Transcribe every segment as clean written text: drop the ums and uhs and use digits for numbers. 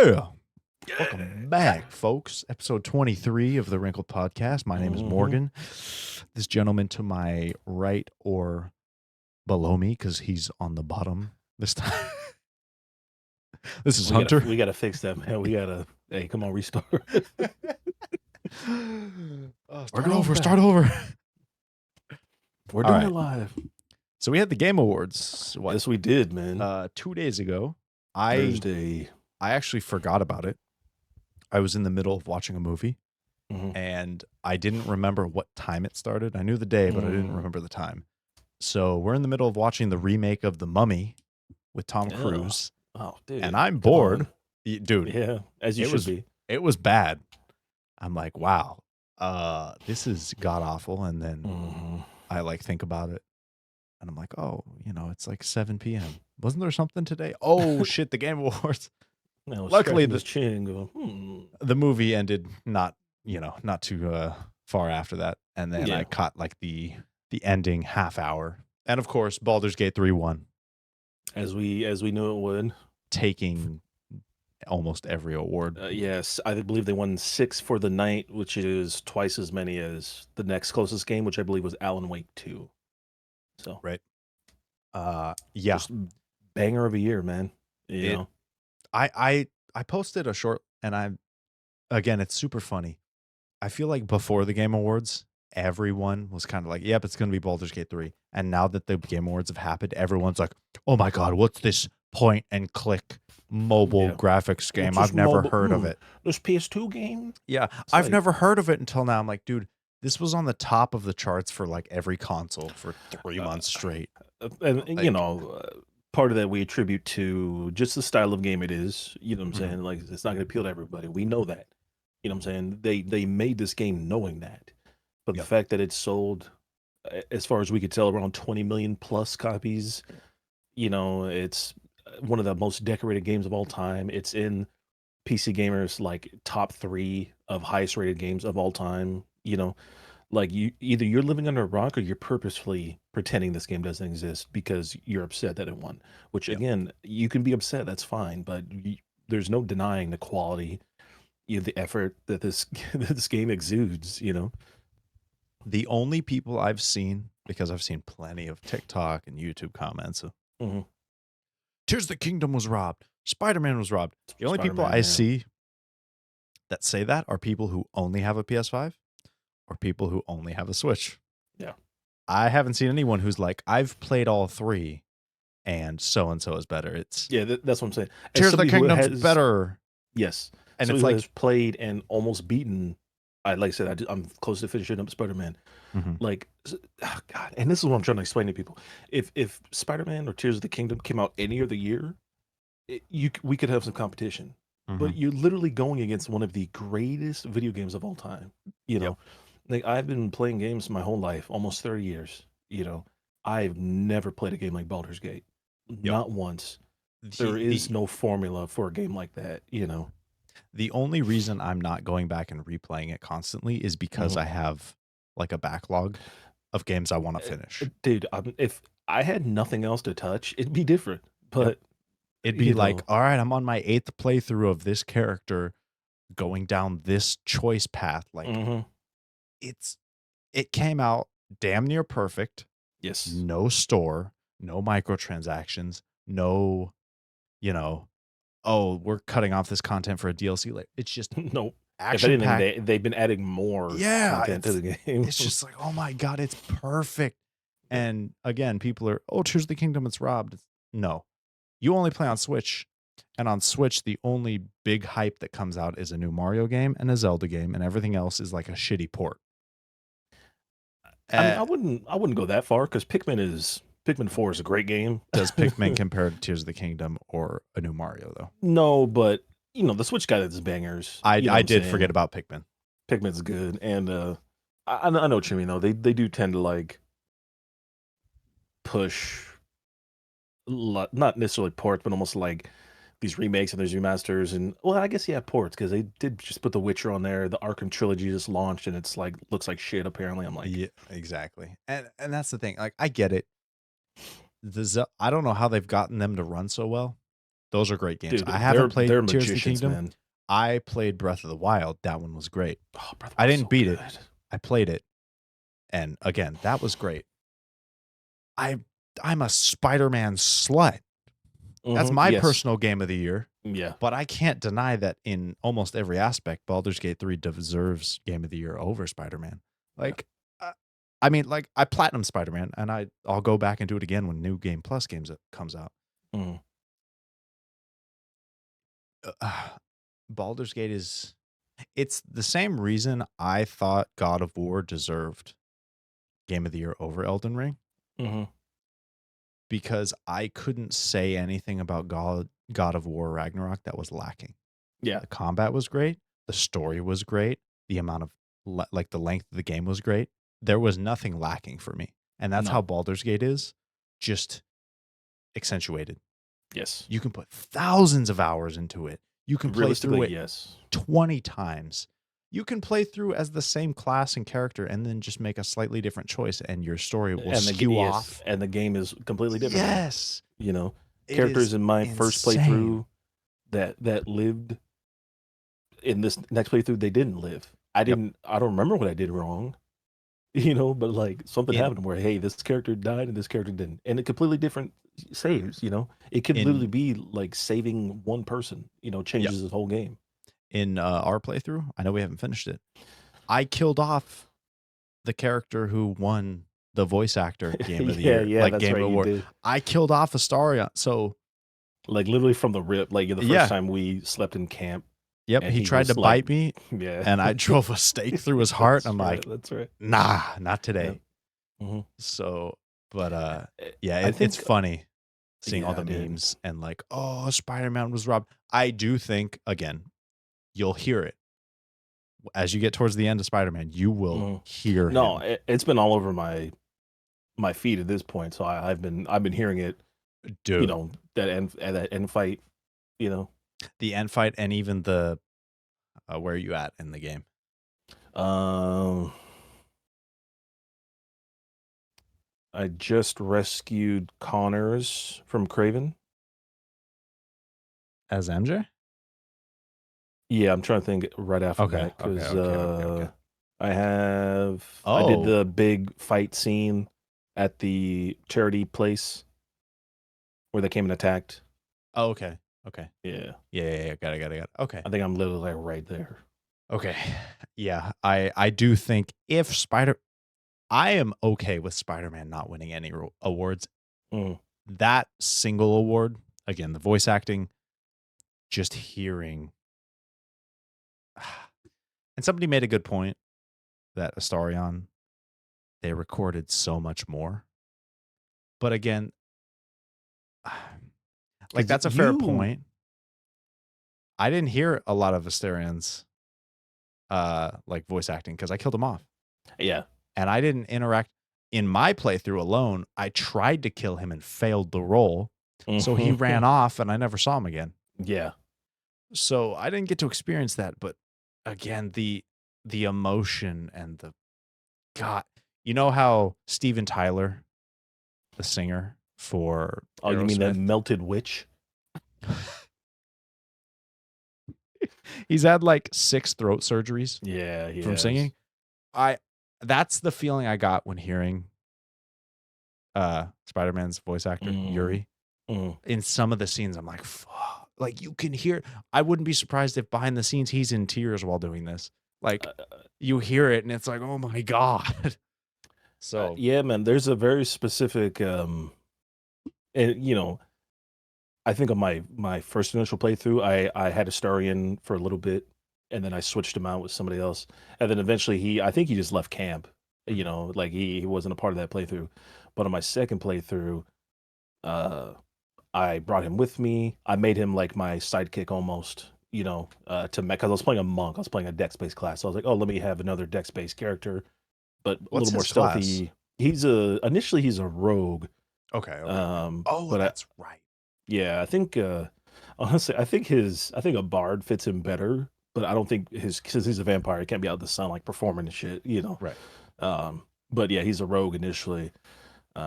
Yeah. Welcome back, folks. Episode 23 of the Wrinkled podcast. My name is Morgan. This gentleman to my right or below me, because he's on the bottom this time. This is Hunter. We gotta fix that, man. Hey, come on, restart. Start over. We're All doing right. it live. So we had the Game Awards. Yes, we did, man. 2 days ago. Thursday. I actually forgot about it. I was in the middle of watching a movie, and I didn't remember what time it started. I knew the day, but I didn't remember the time. So we're in the middle of watching the remake of The Mummy with Tom Cruise. Oh, dude. And I'm bored. Dude. Yeah, as you should be. It was bad. I'm like, wow, this is god-awful. And then I think about it, and I'm like, oh, it's like 7 p.m. Wasn't there something today? Oh, shit, the Game Awards. Luckily, the movie ended not too far after that, and then I caught the ending half hour, and of course, Baldur's Gate 3 won, as we knew it would, taking almost every award. Yes, I believe they won 6 for the night, which is twice as many as the next closest game, which I believe was Alan Wake 2. So right, just banger of a year, man. I posted a short, and it's super funny. I feel like before the Game Awards, everyone was kind of like, yep, it's going to be Baldur's Gate 3. And now that the Game Awards have happened, everyone's like, oh my God, what's this point and click mobile graphics game? I've never heard of it. This PS2 game? Yeah, I've never heard of it until now. I'm like, dude, this was on the top of the charts for every console for 3 months straight. Part of that we attribute to just the style of game it is. You know what I'm saying? Like, it's not going to appeal to everybody. We know that. You know what I'm saying? They made this game knowing that. But the fact that it sold, as far as we could tell, around 20 million plus copies, it's one of the most decorated games of all time. It's in PC Gamer's top 3 of highest rated games of all time. Either you're living under a rock or you're purposefully pretending this game doesn't exist because you're upset that it won. Which again, you can be upset, that's fine, but there's no denying the quality, the effort that this game exudes. The only people I've seen, because I've seen plenty of TikTok and YouTube comments, Tears of the Kingdom was robbed, Spider-Man was robbed. The only people I see that say that are people who only have a PS5 or people who only have a Switch. Yeah. I haven't seen anyone who's like, I've played all 3 and so is better. It's that's what I'm saying. Tears of the Kingdom's better. Yes. And it's has played and almost beaten. Like I said, I'm close to finishing up Spider-Man. God, and this is what I'm trying to explain to people. If Spider-Man or Tears of the Kingdom came out any other year, we could have some competition. But you're literally going against one of the greatest video games of all time. I've been playing games my whole life, almost 30 years. I've never played a game like Baldur's Gate. Not once. There is no formula for a game like that, The only reason I'm not going back and replaying it constantly is because I have a backlog of games I want to finish. Dude, if I had nothing else to touch, it'd be different. But it'd be all right, I'm on my 8th playthrough of this character going down this choice path. It came out damn near perfect. Yes. No store, no microtransactions, no, oh, we're cutting off this content for a DLC. It's just no action. They've been adding more content to the game. It's just like, oh my God, it's perfect. And again, people are, oh, Tears of the Kingdom, it's robbed. No, you only play on Switch. And on Switch, the only big hype that comes out is a new Mario game and a Zelda game, and everything else is like a shitty port. I wouldn't go that far because Pikmin 4 is a great game. Does Pikmin compare to Tears of the Kingdom or a new Mario though? No, but the Switch got its bangers. I did forget about Pikmin. Pikmin's good, and I know what you mean though. They do tend to push, not necessarily ports, but almost these remakes and these remasters, and I guess ports, because they did just put The Witcher on there. The Arkham trilogy just launched, and it's looks like shit. Apparently, I'm like, yeah, exactly. And that's the thing. I get it. I don't know how they've gotten them to run so well. Those are great games. Dude, I haven't they're played Tears of the magicians, Kingdom. man. I played Breath of the Wild. That one was great. Oh, brother, I was didn't so beat it. good. I played it. And again, that was great. I I'm a Spider-Man slut. That's my Yes. personal game of the year. Yeah. But I can't deny that in almost every aspect, Baldur's Gate 3 deserves Game of the Year over Spider-Man. Yeah. Like, I mean, like I platinum Spider-Man, and I'll go back and do it again when New Game Plus games comes out. Mhm. Baldur's Gate it's the same reason I thought God of War deserved Game of the Year over Elden Ring, Mhm. because I couldn't say anything about God of War Ragnarok that was lacking. Yeah. The combat was great. The story was great. The amount of like the length of the game was great. There was nothing lacking for me. And that's how No. Baldur's Gate is, just accentuated. Yes. You can put thousands of hours into it. You can play through Realistically, it yes. 20 times. You can play through as the same class and character and then just make a slightly different choice and your story will skew off. And the game is completely different now. Yes. You know, It characters is in my first insane. playthrough that lived in this next playthrough, they didn't live. I Yep. don't remember what I did wrong, but like something In happened where, hey, this character died and this character didn't. And a completely different saves, It could literally in be like saving one person, yep. changes the whole game. In our playthrough, I know we haven't finished it. I killed off the character who won the voice actor game of the year, Yeah, like that's Game right, you Award. did. I killed off Astarion. So Like literally from the rip, like the first yeah, time we slept in camp yep. and He he tried to was like, bite me, yeah. and I drove a stake through his heart. That's I'm right, like, that's right. nah, not Yeah. today. hmm So, but yeah, I it's think, funny seeing all yeah, the I did. memes and like, oh, Spider-Man was robbed. I do think again, you'll hear it as you get towards the end of Spider-Man. You will Mhm. hear No, him, it's been all over my feed at this point, so I've been hearing it, dude. that end fight, you know. The end fight and even the where are you at in the game Um, I just rescued Connors from Craven. as MJ? Yeah, I'm trying to think right after Okay, that okay, because okay, okay, okay. I did Oh, the big fight scene at the charity place where they came and attacked. oh, okay, okay. Yeah, Yeah. Got it. Okay, I think I'm literally like right there. okay. Yeah, I do think if I am okay with Spider-Man not winning any awards. Mm, That single award, again, the voice acting, just hearing. And somebody made a good point that Astarion, they recorded so much more. But again, like because that's a fair point. I didn't hear a lot of Astarion's like voice acting because I killed him off. yeah. And I didn't interact in my playthrough alone. I tried to kill him and failed the roll. So he ran off and I never saw him again. Yeah. So I didn't get to experience that, but again, the emotion and the God, you know how Steven Tyler, the singer for Oh, you mean that Aerosmith, melted witch? he's had like 6 throat surgeries Yeah, he from has. singing. That's the feeling I got when hearing Spider-Man's voice actor, Mm, Yuri. mm. In some of the scenes, I'm like, fuck. Like you can hear. I wouldn't be surprised if behind the scenes he's in tears while doing this. Like Uh, you hear it and it's like, oh my God. So yeah, man. There's a very specific, and I think on my first initial playthrough, I had Astarion for a little bit, and then I switched him out with somebody else, and then eventually I think he just left camp. Like he wasn't a part of that playthrough. But on my second playthrough, uh, I brought him with me. I made him like my sidekick almost. Because I was playing a monk, I was playing a dex-based class. So I was like, oh, let me have another dex-based character, but a what's little more his class? stealthy. Initially he's a rogue, Okay. Oh, but that's right. yeah, I think honestly, I think a bard fits him better, but I don't think his since he's a vampire, he can't be out in the sun like performing and shit. Right. But yeah, he's a rogue initially.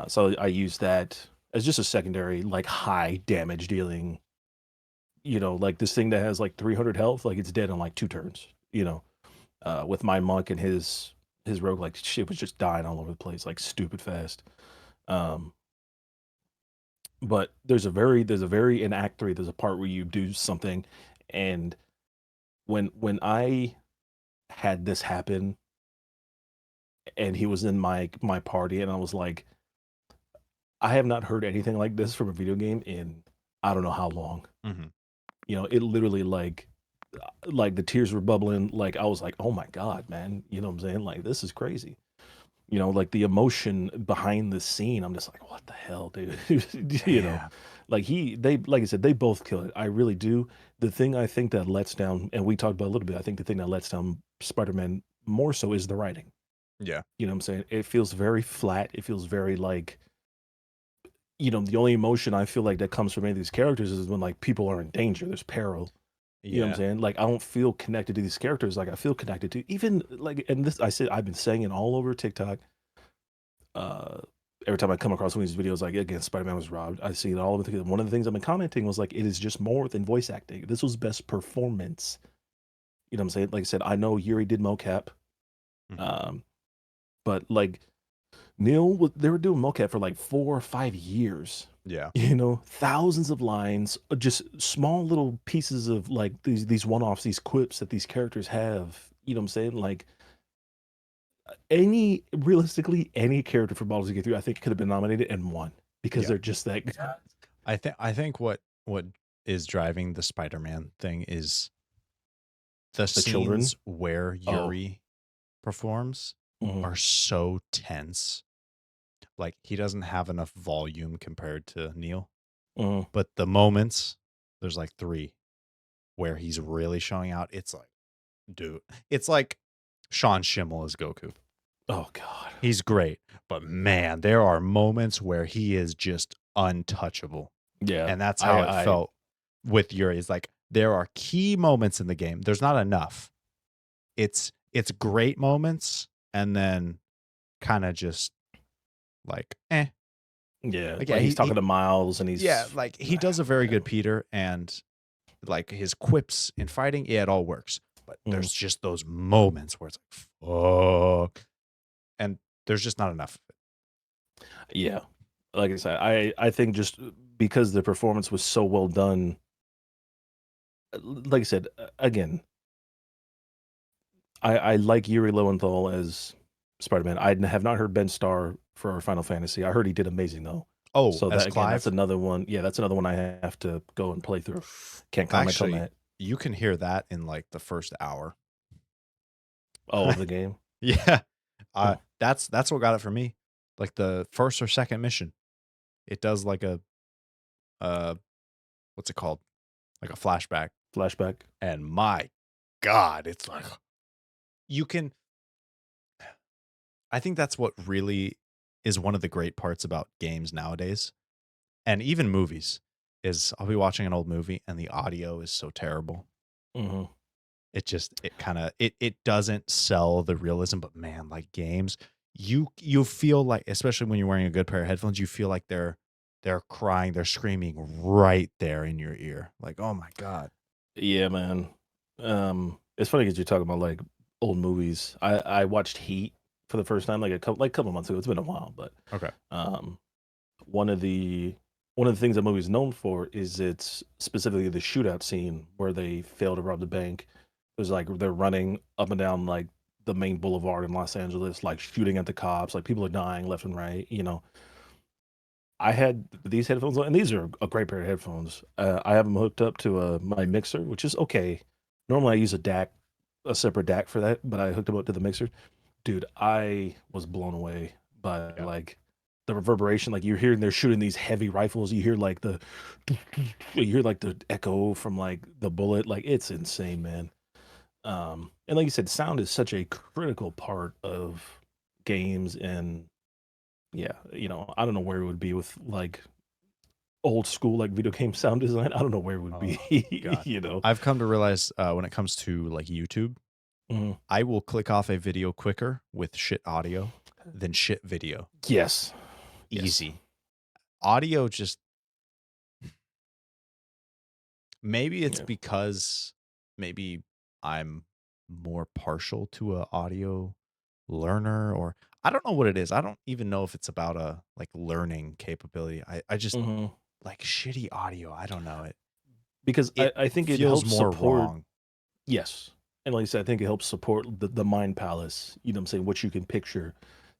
So I use that as just a secondary, like high damage dealing like this thing that has like 300 health, like it's dead in like 2 turns. With my monk and his rogue, like shit was just dying all over the place, like stupid fast. Um, but there's a very in Act 3, there's a part where you do something, and when I had this happen, and he was in my party, and I was like, I have not heard anything like this from a video game in I don't know how long. Mhm. It literally like the tears were bubbling. Like I was like, oh my god, man. You know what I'm saying? Like this is crazy. Like the emotion behind the scene. I'm just like, what the hell, dude? Man. Like I said, they both kill it. I really do. The thing I think that lets down, and we talked about a little bit. I think the thing that lets down Spider-Man more so is the writing. Yeah. You know what I'm saying? It feels very flat. It feels very like the only emotion I feel like that comes from any of these characters is when like people are in danger, there's peril. You know what I'm Yeah. saying? Like I don't feel connected to these characters like I feel connected to even like and this I said I've been saying it all over TikTok. Uh every time I come across one of these videos like again Spider-Man was robbed, I see it all over the one of the things I've been commenting was like it is just more than voice acting. This was best performance. You know what I'm saying? Like I said, I know Yuri did mocap. Mhm. Um but like they were doing mocap for like 4 or 5 years. Yeah. Thousands of lines, just small little pieces of like these one-offs, these quips that these characters have. You know what I'm saying? Like any character from Baldur's Gate 3, I think could have been nominated and won because Yeah. they're just that good. I think what is driving the Spider-Man thing is the The children. scenes where Oh, Yuri performs mhm, are so tense. Like he doesn't have enough volume compared to Neil, mhm. but the moments there's like 3 where he's really showing out. It's like, dude, it's like Sean Schimmel as Goku. Oh God. He's great, but man, there are moments where he is just untouchable. Yeah. And that's how it I felt with Yuri. Is like there are key moments in the game. There's not enough. It's great moments and then kind of just like yeah, like yeah, like he's he talking to Miles and yeah, he's like he does a very good Peter and like his quips in fighting, yeah, it all works. But Mhm. there's just those moments where it's like fuck and there's just not enough. Yeah. Like I said, I think just because the performance was so well done, like I said, again, I like Yuri Lowenthal as Spider-Man. Have not heard Ben Starr for Final Fantasy. I heard he did amazing though. Oh, So as that again, that's Clive, another one. Yeah, that's another one I have to go and play through. Can't comment on actually, that. you can hear that in like the first hour. Oh, of the game. Yeah. Huh. That's what got it for me. Like the first or second mission. It does like a uh what's it called? Like a flashback. Flashback. And my God, it's like you can I think that's what really is one of the great parts about games nowadays and even movies is I'll be watching an old movie and the audio is so terrible. Hmm. It just it kind of it doesn't sell the realism, but man, like games, you feel like especially when you're wearing a good pair of headphones, you feel like they're crying, they're screaming right there in your ear. Like, oh my God. Yeah, man. It's funny because you're talking about like old movies. I watched Heat for the first time like a couple months ago. It's been a while, but Okay. um, one of the one of the things that movie's known for is it's specifically the shootout scene where they fail to rob the bank. There's like they're running up and down like the main boulevard in Los Angeles, like shooting at the cops, like people are dying left and right. I had these headphones on, and these are a great pair of headphones. I have them hooked up to my mixer, which is okay. Normally, I use a separate DAC for that, but I hooked them up to the mixer. Dude, I was blown away by Yeah. like the reverberation. Like you're hearing they're shooting these heavy rifles. You hear like you hear like the echo from like the bullet. Like it's insane, man. And like you said, sound is such a critical part of games, and yeah, I don't know where it would be with like old school like video game sound design. I don't know where it would Oh be. God. you know. I've come to realize when it comes to like YouTube, Mhm. I will click off a video quicker with shit audio than shit video. Yes. Yes. Easy. Audio just Maybe it's Yeah. because maybe I'm more partial to a audio learner, or I don't know what it is. I don't even know if it's about a, like, learning capability. I just Mhm. like shitty audio. I don't know. It Because it I think it feels helps more support. wrong. Yes. And like I said, I think it helps support the mind palace, you know what I'm saying, what you can picture.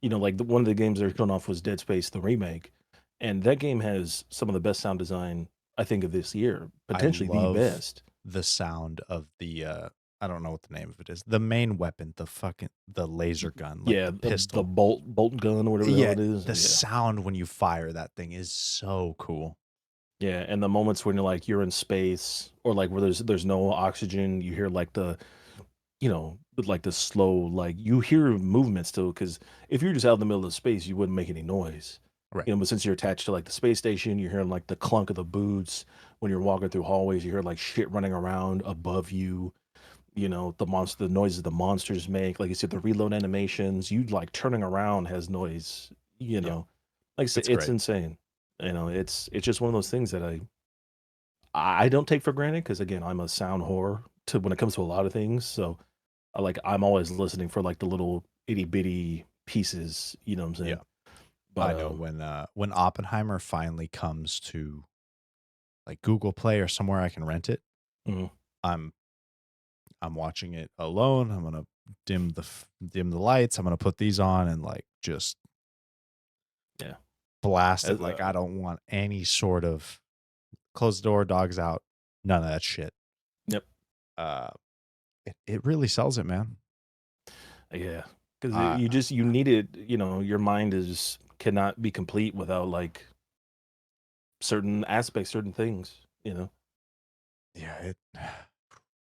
Like one of the games they're showing off was Dead Space, the remake. And that game has some of the best sound design, I think, of this year, I potentially the love best. the sound of the, I don't know what the name of it is. The main weapon, the laser gun, like Yeah, the the pistol. bolt gun or whatever the hell Yeah, it is. the Yeah. sound when you fire that thing is so cool. Yeah. And the moments when you're in space or like where there's no oxygen, you hear like with like the slow, like you hear movement still, because if you're just out in the middle of space, you wouldn't make any noise. Right. But since you're attached to like the space station, you're hearing like the clunk of the boots. When you're walking through hallways, you hear like shit running around above you. The noises the monsters make. Like you said, the reload animations, you like turning around has noise. Yeah, Like I said, it's it's great. insane. It's just one of those things that I don't take for granted because again, I'm a sound whore to when it comes to a lot of things. So I'm always listening for like the little itty bitty pieces, you know what I'm saying? Yeah. But I know when Oppenheimer finally comes to, like, Google Play or somewhere I can rent it, mhm, I'm I'm watching it alone. I'm gonna dim the lights. I'm gonna put these on and, like, just yeah. blast it As, like I don't want any sort of close the door, dogs out, none of that shit. yep. Uh, it really sells it, man. Yeah. Because Uh, you need it, your mind is cannot be complete without like certain aspects, certain things. yeah,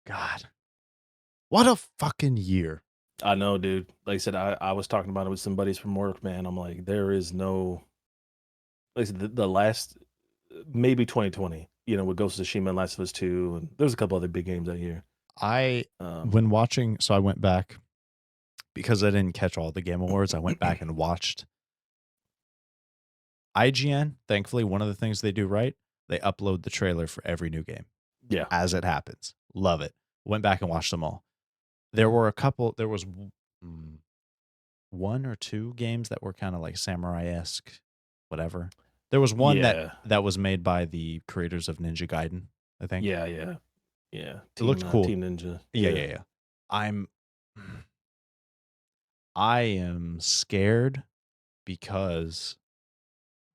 God, what a fucking year. I know, dude. Like I said, I was talking about it with some buddies from work, man. I'm like, there is no, like I said, the last, maybe 2020, with Ghost of Tsushima and Last of Us 2, and there's a couple other big games that year. I Um, when watching so I went back because I didn't catch all the Game Awards, I went back and watched IGN. Thankfully, one of the things they do right, they upload the trailer for every new game yeah. as it happens. Love it. Went back and watched them all. There was mm, one or two games that were kind of like samurai-esque, whatever. There was one that Yeah. that was made by the creators of Ninja Gaiden, I think. Yeah, yeah. Yeah, It looked cool. Team Ninja. Yeah, Yeah. yeah, yeah. I'm I am scared because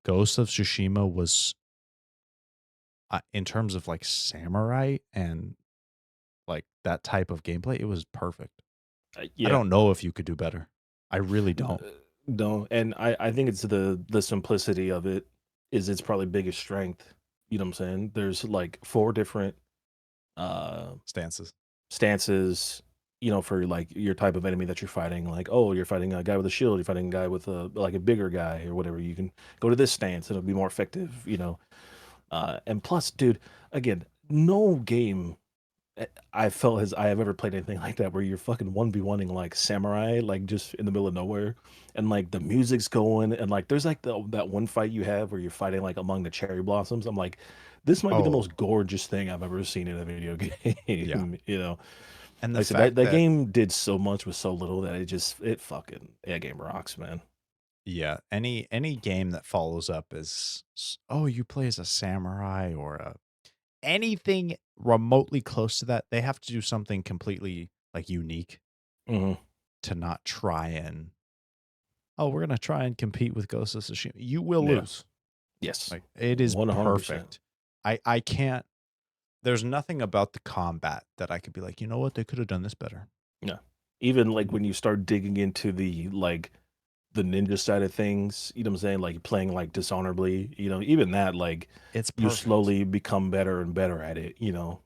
Ghost of Tsushima was, in terms of like samurai and like that type of gameplay, it was perfect. I Yeah. don't know if you could do better. I really N don't. No, and I think it's the simplicity of it is its probably biggest strength, you know what I'm saying? There's, like, 4 different, uh, Stances. stances, for, like, your type of enemy that you're fighting, like, oh, you're fighting a guy with a shield, you're fighting a guy with a bigger guy or whatever, you can go to this stance, it'll be more effective. And plus, dude, again, no game I felt as I have ever played anything like that where you're fucking 1v1ing like samurai, like just in the middle of nowhere. And like the music's going and like there's like that one fight you have where you're fighting like among the cherry blossoms. I'm like, this might be the Oh, most gorgeous thing I've ever seen in a video yeah. game. And the Like I said, that, fact that that, game did so much with so little that it fucking that game rocks, man. yeah, any game that follows up is, oh, you play as a samurai or anything remotely close to that, they have to do something completely like unique Hmm. to not try and, oh, we're gonna try and compete with Ghost of Tsushima. You will Yeah. lose. Yes. Like, it is 100%. perfect. I can't, there's nothing about the combat that I could be like, "You know what? They could have done this better." Yeah. Even like when you start digging into the ninja side of things, you know what I'm saying? Like playing like dishonorably, even that, like It's you perfect. slowly become better and better at it.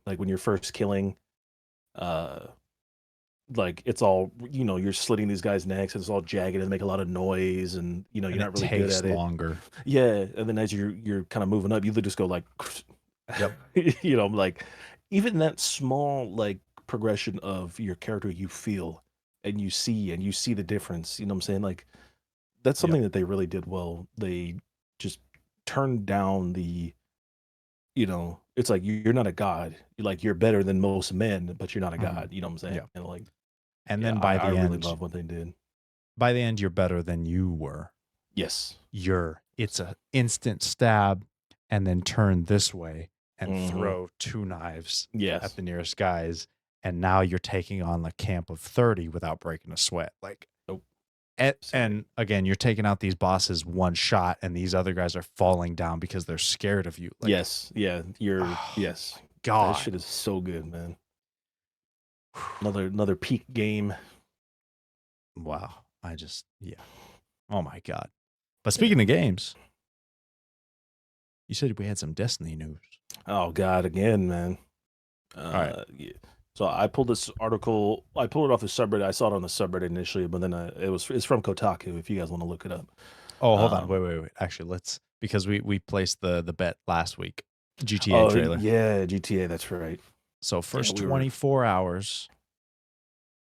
Like when you're first killing, uh, like it's all, you're slitting these guys' necks and it's all jagged and make a lot of noise and you're And not it really good takes at it. longer. Yeah. And then as you're kind of moving up, you just go like, Yep. like even that small like progression of your character you feel and you see the difference, you know what I'm saying? Like that's Yep. something that they really did well. They just turned down the, it's like you're not a god. You're better than most men, but you're not a Mhm. god. You know what I'm saying? Yeah. And like, And yeah, then I really love what they did. by the end, you're better than you were. Yes. It's a instant stab and then turn this way and Hmm. throw 2 knives at Yes. the nearest guys, and now you're taking on a camp of 30 without breaking a sweat. Like, Nope. Sorry. and again, you're taking out these bosses one shot, and these other guys are falling down because they're scared of you. Like, Yes. Yeah. oh Yes. my That god. shit is so good, man. Another peak game. Wow. Yeah. Oh my god. But Yeah. speaking of games, you said we had some Destiny news. Oh God, again, man. All right. Yeah. So I pulled this article. I pulled it off the subreddit. I saw it on the subreddit initially, but then it's from Kotaku. If you guys want to look it up. Oh, hold on. Um. Wait. Actually, because we placed the bet last week. GTA Oh trailer. yeah, GTA. That's right. So Yeah, first we were. 24 hours,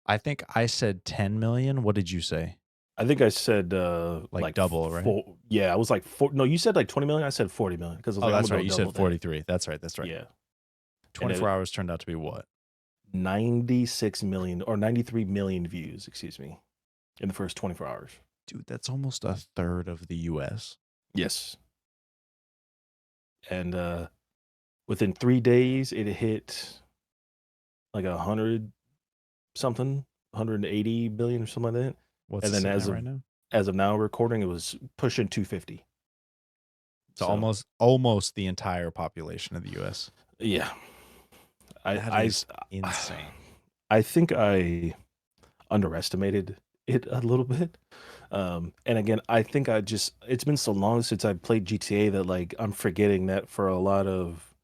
I think I said 10 million. What did you say? I think I said Like like double, right? four. Yeah, I was like four. No, you said like 20 million. I said 40 million because I was Oh, like, I'm that's gonna right. go You said double that. 43. That's right. That's right. Yeah, and 24 hours turned out to be what? 96 million or 93 million views. Excuse me, in the first 24 hours. Dude, that's almost a third of the US. Yes, and within 3 days, it hit like 180 billion or something like that. What's And it then sitting at right now? as of now recording, it was pushing 250. So So almost the entire population of the US. yeah, I That I is insane. I think I underestimated it a little bit. And again, I think it's been so long since I played GTA that like I'm forgetting that for a lot of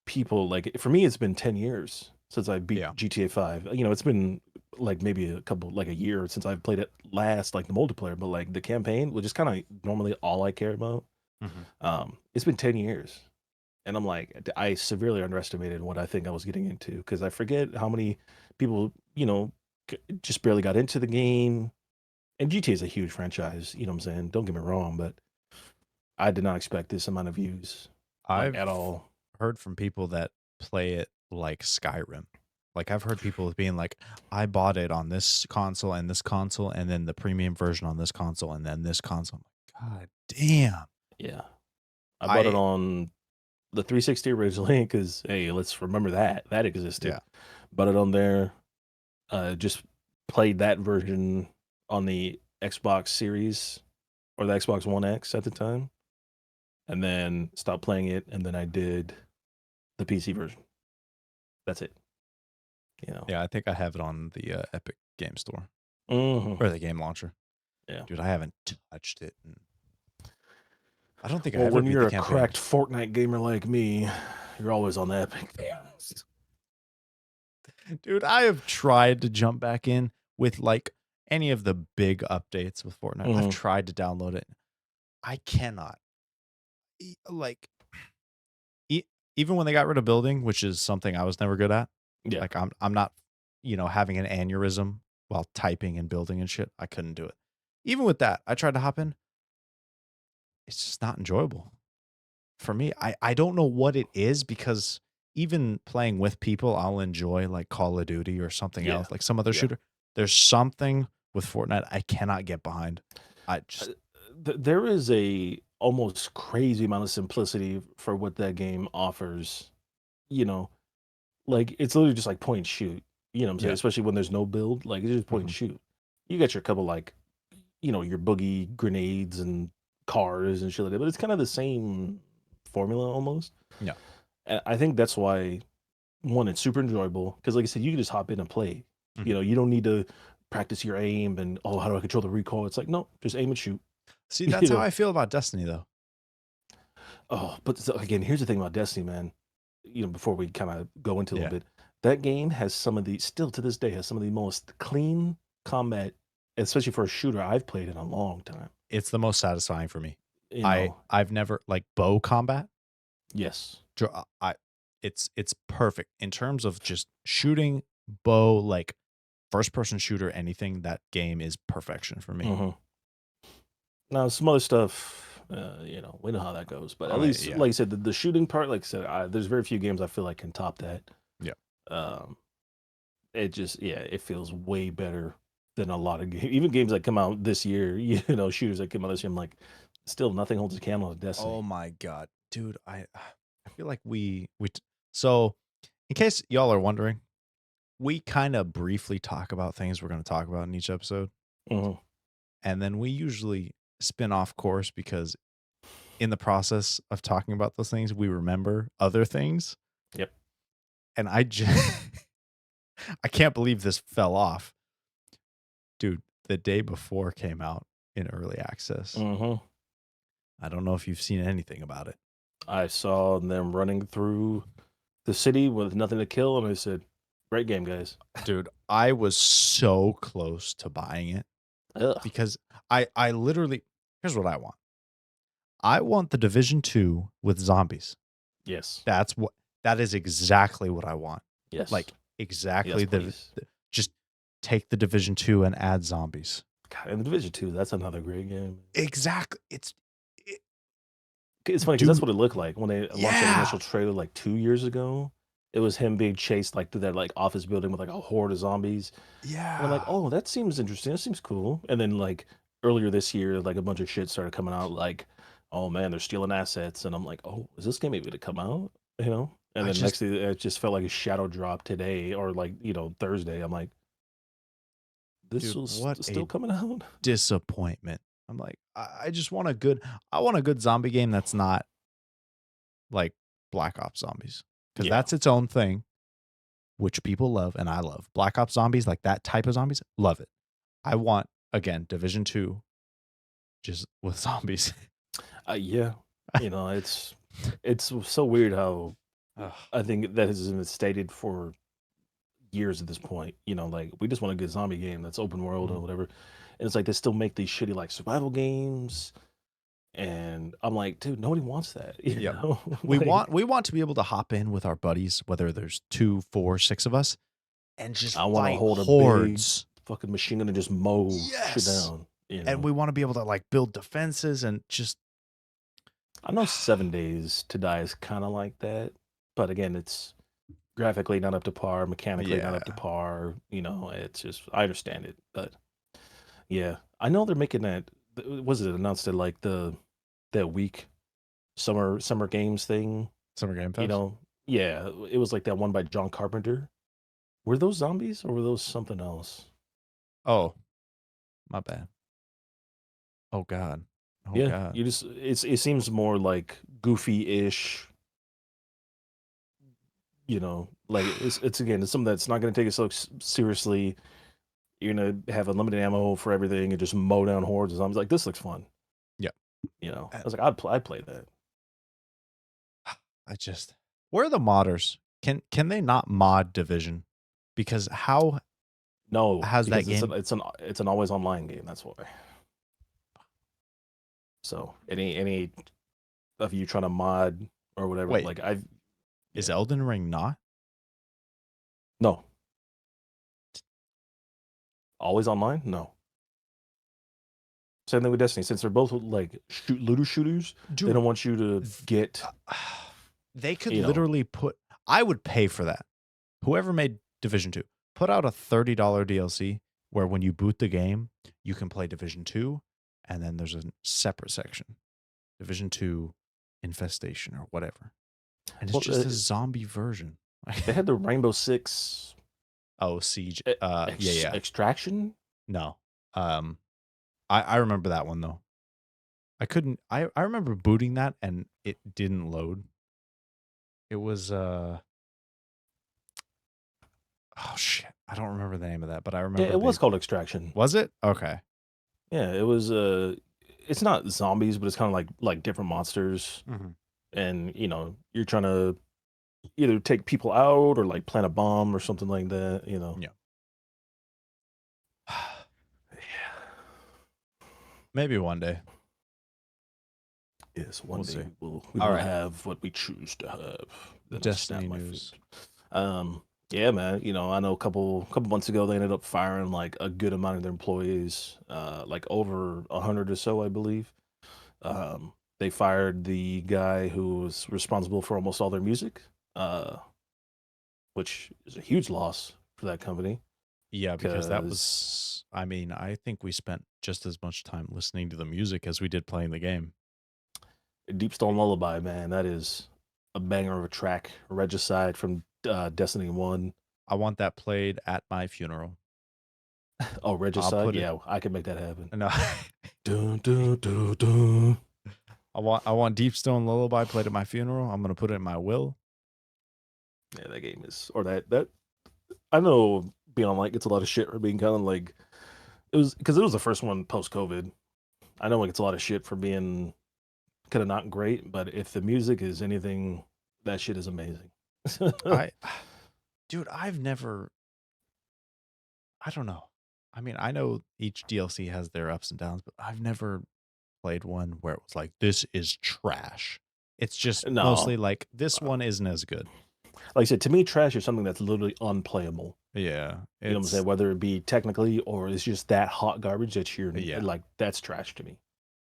people, like for me, it's been 10 years since I beat Yeah. GTA 5. It's been like maybe like a year since I've played it last, like the multiplayer, but like the campaign, which is kind of normally all I care about. Mhm. It's been 10 years. And I'm like, I severely underestimated what I think I was getting into because I forget how many people, just barely got into the game. And GTA is a huge franchise, you know what I'm saying? Don't get me wrong, but I did not expect this amount of views, like I've at all. heard from people that play it like Skyrim. Like I've heard people being like, I bought it on this console and this console, and then the premium version on this console, and then this console. I'm like, God damn. Yeah. I bought it I on the 360 originally because, hey, let's remember that existed. yeah. Bought it on there, just played that version on the Xbox Series or the Xbox One X at the time, and then stopped playing it. And then I did the PC version. That's it. You know. Yeah, I think I have it on the Epic Game Store Hmm. or the game launcher. Yeah. Dude, I haven't touched it. I don't think I Well, ever when beat you're the a campaign. cracked Fortnite gamer like me, you're always on the Epic. Dude, I have tried to jump back in with like any of the big updates with Fortnite. I've Hmm. tried to download it. I cannot. Like e- even when they got rid of building, which is something I was never good at. Yeah. Like I'm not, having an aneurysm while typing and building and shit. I couldn't do it. Even with that, I tried to hop in. It's just not enjoyable. For me, I don't know what it is because even playing with people, I'll enjoy like Call of Duty or something Yeah. else, like some other Yeah. shooter. There's something with Fortnite I cannot get behind. I Uh, just there is a almost crazy amount of simplicity for what that game offers. You know, like it's literally just like point and shoot. You know what I'm saying? yeah. Especially when there's no build, like it's just point and Mhm. shoot. You got your couple like, your boogie grenades and cars and shit like that, but it's kind of the same formula almost. Yeah. And I think that's why one, it's super enjoyable because, like I said, you can just hop in and play. Mhm. You don't need to practice your aim and how do I control the recoil? It's like no, just aim and shoot. See, You that's how know. I feel about Destiny though. Oh, but again, here's the thing about Destiny, man. Before we kind of go into a Yeah. little bit, that game has still to this day, has some of the most clean combat, especially for a shooter I've played in a long time. It's the most satisfying for me. You know, I've never like bow combat. yes. I it's perfect in terms of just shooting bow like first person shooter anything that game is perfection for me. Hmm. Now, some other stuff. we know how that goes. But at I mean, least, yeah, like I said, the shooting part, like I said, there's very few games I feel like can top that. yeah. Um, it just, yeah, it feels way better than a lot of games. Even games that come out this year, shooters that come out this year. I'm like, still nothing holds a candle to Oh Destiny. my god, dude, I feel like so in case y'all are wondering, we kind of briefly talk about things we're going to talk about in each episode, Hmm. and then we usually spin off course because in the process of talking about those things, we remember other things, Yep. and I just I can't believe this fell off. Dude, the day before came out in early access. Hmm. I don't know if you've seen anything about it. I saw them running through the city with nothing to kill, and I said, "Great game, guys." Dude, I was so close to buying it Ugh. because I literally here's what I want. I want the Division 2 with zombies. Yes. That is exactly what I want. Yes. Like Yes, exactly please. just take the Division 2 and add zombies. God, and the Division 2, that's another great game. Exactly. It's funny because that's Dude, what it looked like when they launched that yeah. initial trailer like 2 years ago. It was him being chased like through that like office building with like a horde of zombies, and I'm like, Yeah. oh, that seems interesting. That seems cool. And then like earlier this year, like a bunch of shit started coming out, like, oh man, they're stealing assets, and I'm like, oh, is this game able to come out? And I then just next thing, it just felt like a shadow drop today or like Thursday. I'm like, this dude, was what still a coming out. disappointment. I'm like, I just want I want a good zombie game that's not like Black Ops Zombies. Because Yeah. that's its own thing, which people love and I love. Black Ops Zombies, like that type of zombies, love it. I want, again, Division 2 just with zombies. Yeah. It's so weird how Ugh. I think that has been stated for years at this point. Like we just want a good zombie game that's open world or Mhm. whatever. And it's like they still make these shitty like survival games. And I'm like, dude, nobody wants that. Yep. Like We want to be able to hop in with our buddies, whether there's 2, 4, 6 of us, and just I want to fight hold a big hordes. fucking machine gun and just mow shit Yes. And down. we want to be able to like build defenses and just I know 7 Days to Die is kind of like that, but again, it's graphically not up to par, mechanically not up to yeah. par. It's just I understand it, but yeah, I know they're making that. Was it announced at like that week summer games thing? Summer Game You Fest. know, yeah, it was like that one by John Carpenter. Were those zombies or were those something else? Oh, my bad. Oh god. Oh Yeah, god. it seems more like goofy-ish. Like it's again it's something that's not going to take itself seriously. You're gonna have unlimited ammo for everything and just mow down hordes of zombies. Like this looks fun. Yeah. I was like, I'd play that. I just where are the modders? Can they not mod Division? Because how No, has that because game it's an always online game. That's why. So any of you trying to mod or whatever, wait, like I've is yeah Elden Ring not? no always online. No, same thing with Destiny. Since they're both like looter shooters, they Dude, don't want you to th- get they could you know. literally I would pay for that. Whoever made Division 2, put out a $30 DLC where when you boot the game, you can play Division 2 and then there's a separate section. Division 2 Infestation or whatever. And it's Well, just a zombie version. they had the Rainbow Six Oh, Siege. Yeah, yeah. extraction. No. Um, I remember that one though. I couldn't. I remember booting that and it didn't load. It was oh shit. I don't remember the name of that, but I Yeah, remember it they was called extraction. was it? Okay. Yeah, it was. It's not zombies, but it's kind of like different monsters, Mhm. and you're trying to either take people out or like plant a bomb or something like that. Yeah. Yeah. Maybe one day. Yes, one We'll day see. we All will right. have what we choose to have. Then I snap Destiny my news. fingers. Yeah, man. I know a couple months ago they ended up firing like a good amount of their employees, like over 100 or so, I believe. they fired the guy who was responsible for almost all their music, uh, which is a huge loss for that company. Yeah, because that Because was I mean, I think we spent just as much time listening to the music as we did playing the game. Deep Stone Lullaby, man, that is a banger of a track. Regicide from Destiny 1. I want that played at my funeral. Oh, I'll Regicide? put it Yeah, I can make that happen. no. Dun, dun, dun, dun. I want Deep Stone Lullaby played at my funeral. I'm gonna put it in my will. Yeah, that game is, or that I know being online gets a lot of shit for being kind of like it was because it was the first one post COVID. I know it gets a lot of shit for being kind of not great, but if the music is anything, that shit is amazing. I dude, I don't know. I mean, I know each DLC has their ups and downs, but I've never played one where it was like, this is trash. It's just No, mostly like this one isn't as good. like I said, to me, trash is something that's literally unplayable. Yeah. You know what I'm saying? It's Whether it be technically or it's just that hot garbage that you're yeah. like, that's trash to me.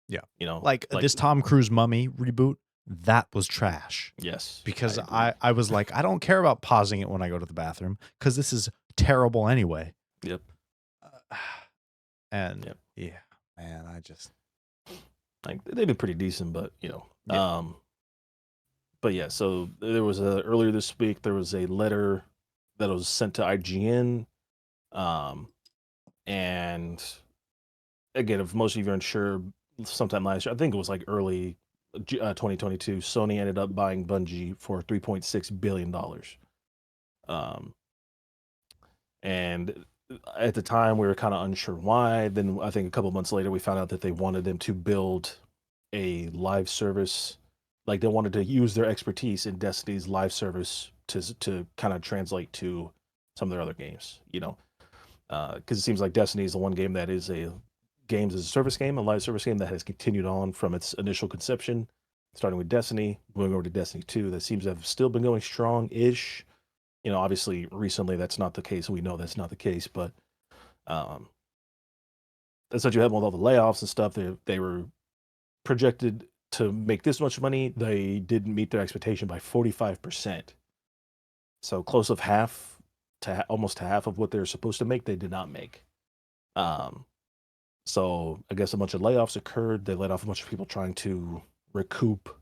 Yeah. You know, Like like this Tom Cruise Mummy reboot, that was trash. yes, I Because agree. I was like, I don't care about pausing it when I go to the bathroom because this is terrible anyway. Yep, Uh, and yep. yeah, man, I just Like they've been pretty decent, but yeah. but yeah. So there was a earlier this week there was a letter that was sent to IGN, um, and again, if most of you aren't sure, sometime last year, I think it was like early 2022, Sony ended up buying Bungie for $3.6 billion. Um, and at the time, we were kind of unsure why. Then I think a couple months later, we found out that they wanted them to build a live service. Like they wanted to use their expertise in Destiny's live service to kind of translate to some of their other games. Because it seems like Destiny is the one game that is a games as a service game, a live service game that has continued on from its initial conception, starting with Destiny, going over to Destiny 2. That seems to have still been going strong ish. Obviously, recently that's not the case. We know that's not the case, but um, that's what you had with all the layoffs and stuff. They were projected to make this much money. They didn't meet their expectation by 45%. So close of half to almost half of what they're supposed to make, they did not make. Um, So I guess a bunch of layoffs occurred. They let off a bunch of people trying to recoup,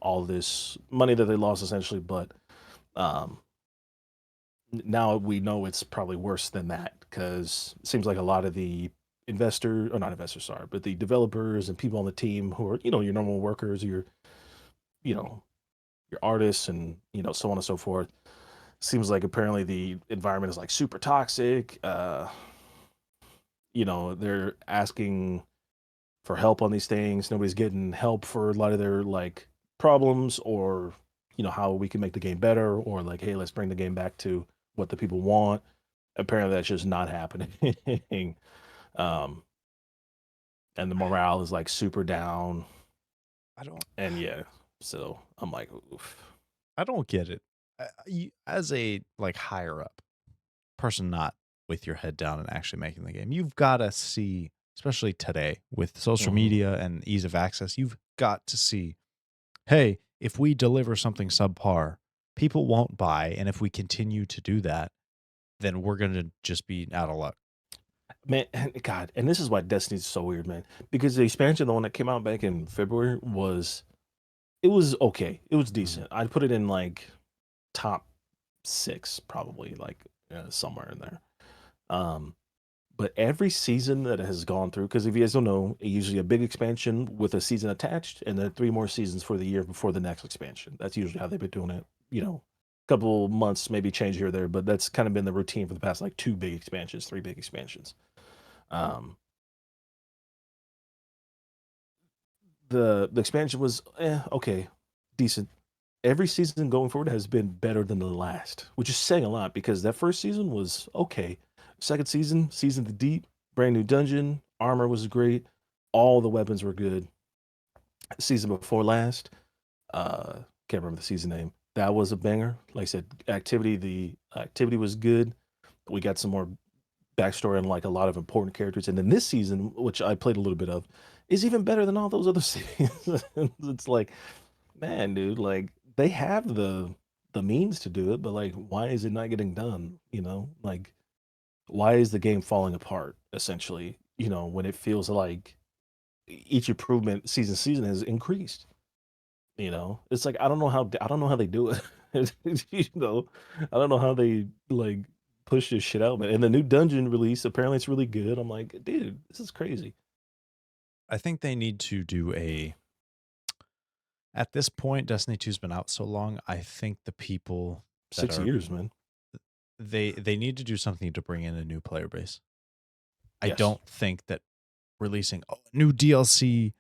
all this money that they lost essentially. But um, now we know it's probably worse than that because it seems like a lot of the investor or not investors, sorry, but the developers and people on the team who are, your normal workers, you know, your artists and, so on and so forth. Seems like apparently the environment is like super toxic. They're asking for help on these things. Nobody's getting help for a lot of their like problems or how we can make the game better or like hey, let's bring the game back to what the people want. Apparently that's just not happening. um and the morale is like super down I don't and yeah, so I'm like oof. I don't get it. As a like higher up person, not with your head down and actually making the game, you've got to see, especially today with social Mhm. media and ease of access, you've got to see, hey, if we deliver something subpar, people won't buy, and if we continue to do that, then we're gonna just be out of luck. Man, God, and this is why Destiny's so weird, man, because the expansion, the one that came out back in February, it was okay, it was Mhm. decent. I'd put it in like top 6 probably, like, somewhere in there. Um, but every season that has gone through, because if you guys don't know, usually a big expansion with a season attached, and then 3 more seasons for the year before the next expansion. That's usually how they've been doing it, couple months, maybe change here or there, but that's kind of been the routine for the past, like, 2 big expansions, 3 big expansions. Um, the expansion was, okay, decent. Every season going forward has been better than the last, which is saying a lot because that first season was okay. Second season, Season of the Deep, brand new dungeon, armor was great, all the weapons were good. Season before last, can't remember the season name. That was a banger. Like I said, the activity was good. We got some more backstory on like a lot of important characters, and then this season, which I played a little bit of, is even better than all those other seasons. It's like, man, dude, like they have the means to do it, but like, why is it not getting done? Like, why is the game falling apart? Essentially, when it feels like each improvement season to season has increased. It's like I don't know how they do it. I don't know how they like push this shit out, man. And the new dungeon release apparently it's really good. I'm like, dude, this is crazy. I think they need to do a at this point, Destiny 2's been out so long, I think the people that 6 years, man. they need to do something to bring in a new player base. I Yes. don't think that releasing new DLC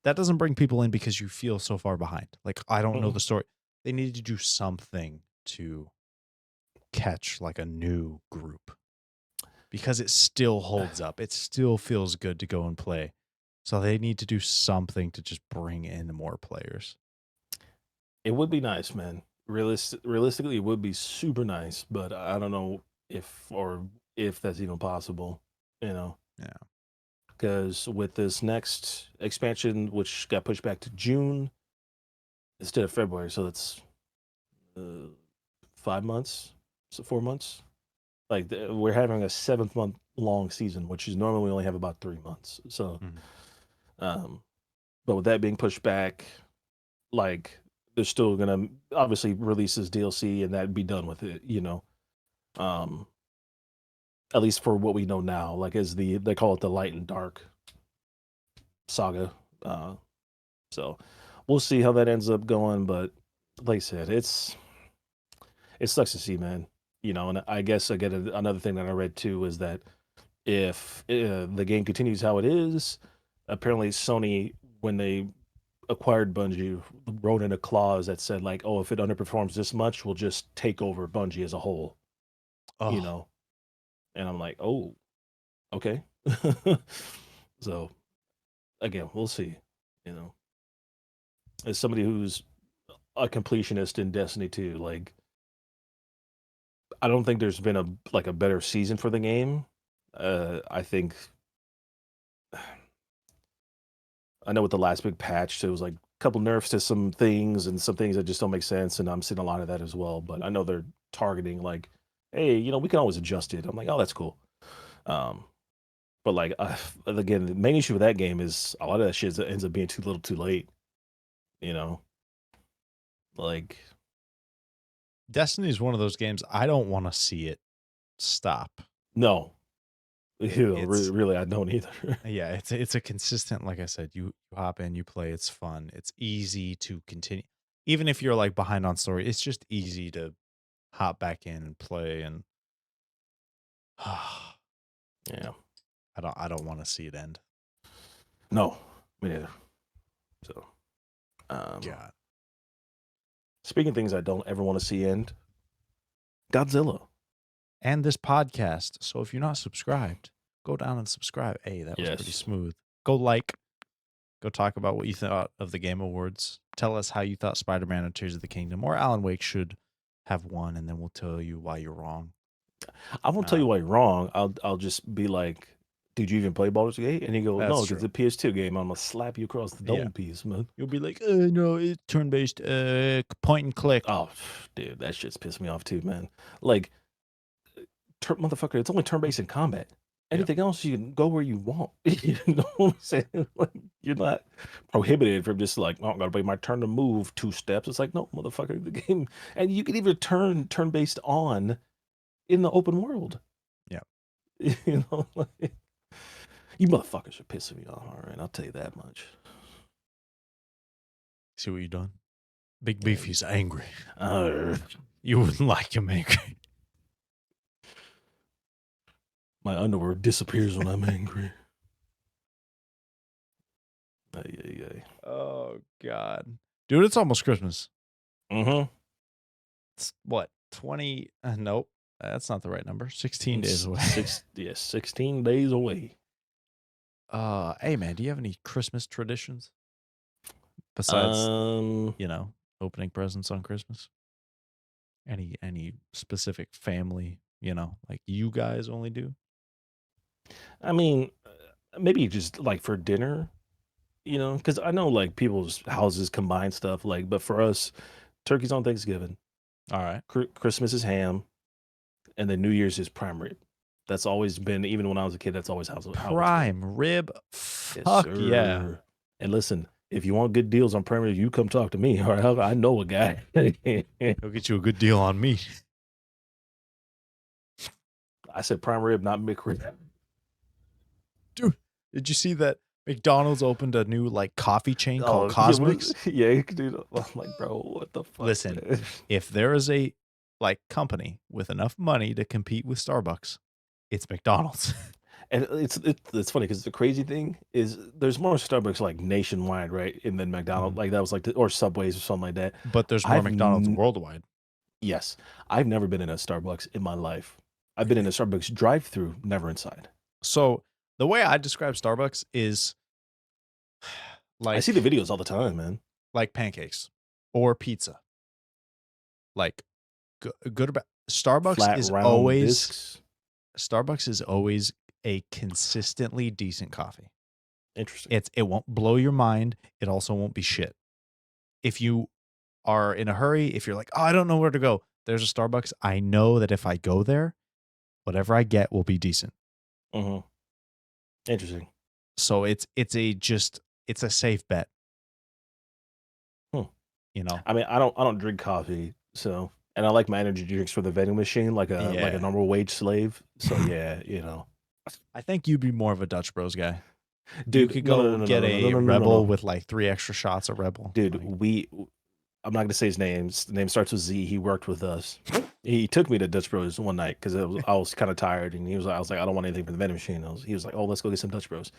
that doesn't bring people in because you feel so far behind. Like I don't know Mm-mm. the story. They need to do something to catch like a new group because it still holds up. It still feels good to go and play. So they need to do something to just bring in more players. It would be nice, man. Realistically, it would be super nice, but I don't know if that's even possible. You know, Yeah. because with this next expansion, which got pushed back to June instead of February, so that's 5 months, so 4 months. Like we're having a 7 month long season, which is normally we only have about 3 months. So, Mhm. um, but with that being pushed back, like they're still gonna obviously release this DLC and that be done with it. Um, at least for what we know now, like as they call it the light and dark saga. So we'll see how that ends up going. But like I said, it sucks to see, man. And I guess again another thing that I read too is that if the game continues how it is, apparently Sony when they acquired Bungie wrote in a clause that said like, oh, if it underperforms this much, we'll just take over Bungie as a whole. You Oh, know, and I'm like, oh, okay. So again, we'll see. You know, as somebody who's a completionist in Destiny 2, like I don't think there's been a better season for the game. I think I know with the last big patch, there was like a couple nerfs to some things and some things that just don't make sense, and I'm seeing a lot of that as well. But I know they're targeting like, hey, we can always adjust it. I'm like, oh, that's cool. Um, but like again, the main issue with that game is a lot of that shit ends up being too little, too late. You know, like Destiny is one of those games I don't want to see it stop. no, It's really, I don't either. yeah, it's a consistent like I said, you hop in, you play, it's fun. It's easy to continue. Even if you're like behind on story, it's just easy to hop back in and play and Yeah, I don't want to see it end. no, me neither. So, um, God. speaking of things I don't ever want to see end, Godzilla. And this podcast. So if you're not subscribed, go down and subscribe. Hey, that was pretty Yes. smooth. Go like, go talk about what you thought of the Game Awards. Tell us how you thought Spider-Man and Tears of the Kingdom or Alan Wake should have won, and then we'll tell you why you're wrong. I won't tell Uh, you why you're wrong. I'll just be like, "Did you even play Baldur's Gate?" And you go, that's "No, because true. it's a PS2 game. I'm gonna slap you across the Yeah. dome piece, man." You'll be like, no, it's turn-based, point and click. Oh, dude, that shit's pissed me off too, man. Like, motherfucker, it's only turn-based in combat. Yeah. Anything else, you can go where you want. You know what I'm saying? Like, you're not prohibited from just like, oh, I gotta wait my turn to move 2 steps. It's like, no, motherfucker, the game, and you can even turn-based on in the open world. Yeah. Like, you motherfuckers are pissing me off. All right, I'll tell you that much. See what you done? Big Yeah. Beefy's angry. Uh, You wouldn't like him angry. my underwear disappears when I'm angry. Ay, ay, ay. Oh, God. Dude, it's almost Christmas. Mm-hmm. It's what, 20? Nope. That's not the right number. 16 days away. 16 days away. Hey man, do you have any Christmas traditions besides, Um, opening presents on Christmas? Any specific family, like you guys only do? I mean, maybe just like for dinner. because I know like people's houses combine stuff, like, but for us, turkey's on Thanksgiving, All right. Christmas is ham, and then New Year's is prime rib. That's always been, even when I was a kid, that's always how it's been. Prime rib. Yes, Fuck yeah. sir. And listen, if you want good deals on prime rib, you come talk to me. All right, I know a guy. He'll get you a good deal on meat. I said prime rib, not McRib. Dude, did you see that McDonald's opened a new like coffee chain called Oh yeah, Cosmics? yeah, dude. I'm like, bro, what the fuck, Listen, man? if there is a like company with enough money to compete with Starbucks, it's McDonald's. And it's funny because the crazy thing is there's more Starbucks like nationwide, right? And then McDonald's, Mhm. like that was like or Subways or something like that. But there's more I've McDonald's n- worldwide. yes, I've never been in a Starbucks in my life. I've been in a Starbucks drive-through, never inside. So the way I describe Starbucks is I see the like videos all the time, man. like pancakes or pizza. Like good or bad. Starbucks Flat is round always discs. a consistently decent coffee. Interesting. It won't blow your mind. It also won't be shit. If you are in a hurry, if you're like, "Oh, I don't know where to go." There's a Starbucks. I know that if I go there, whatever I get will be decent. Hmm. Interesting. So it's a safe bet, Hmm. you know. I mean, I don't drink coffee, so and I like my energy drinks for the vending machine, like a Yeah. normal wage slave. So yeah, I think you'd be more of a Dutch Bros guy. You dude. could No, no, go no, no, get no, no, no, a no, no, no, Rebel no. with like 3 extra shots of Rebel. Dude, Like, I'm not gonna say his name. The name starts with Z. He worked with us. He took me to Dutch Bros one night because I was kind of tired, and I was like, I don't want anything from the vending machine. He was like, oh, let's go get some Dutch Bros.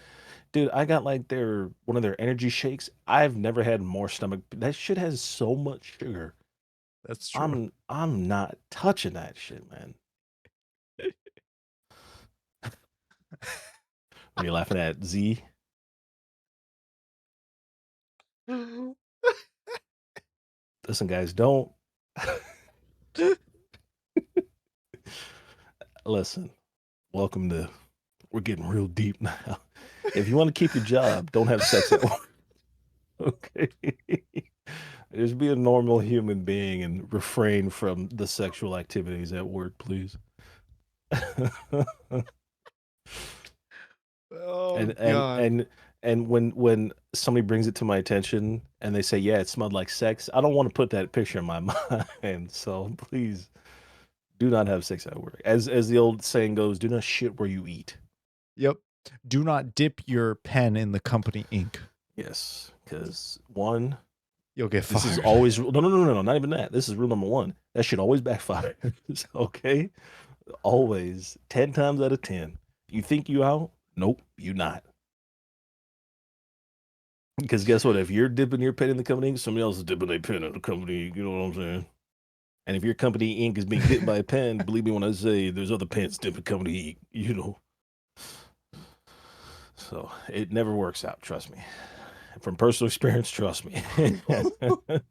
Dude, I got like one of their energy shakes. I've never had more stomach. That shit has so much sugar. that's true. I'm not touching that shit, man. When you're laughing at Z, listen, guys, don't listen. Welcome to. We're getting real deep now. If you want to keep your job, don't have sex at work. Okay. Just be a normal human being and refrain from the sexual activities at work, please. Oh and and god. and and when somebody brings it to my attention and they say, "Yeah, it smelled like sex," I don't want to put that picture in my mind. So please do not have sex at work. As the old saying goes, "Do not shit where you eat." Yep. Do not dip your pen in the company ink. Yes, because one, You'll get this is fired. always no, not even that. This is rule number one. That should always backfire. Okay, always 10 times out of 10. You think you out? Nope, you not. Because guess what? If you're dipping your pen in the company ink, somebody else is dipping their pen in the company ink. You know what I'm saying? And if your company ink is being dipped by a pen, believe me when I say there's other pens dipping company ink. So it never works out. Trust me. From personal experience, trust me. If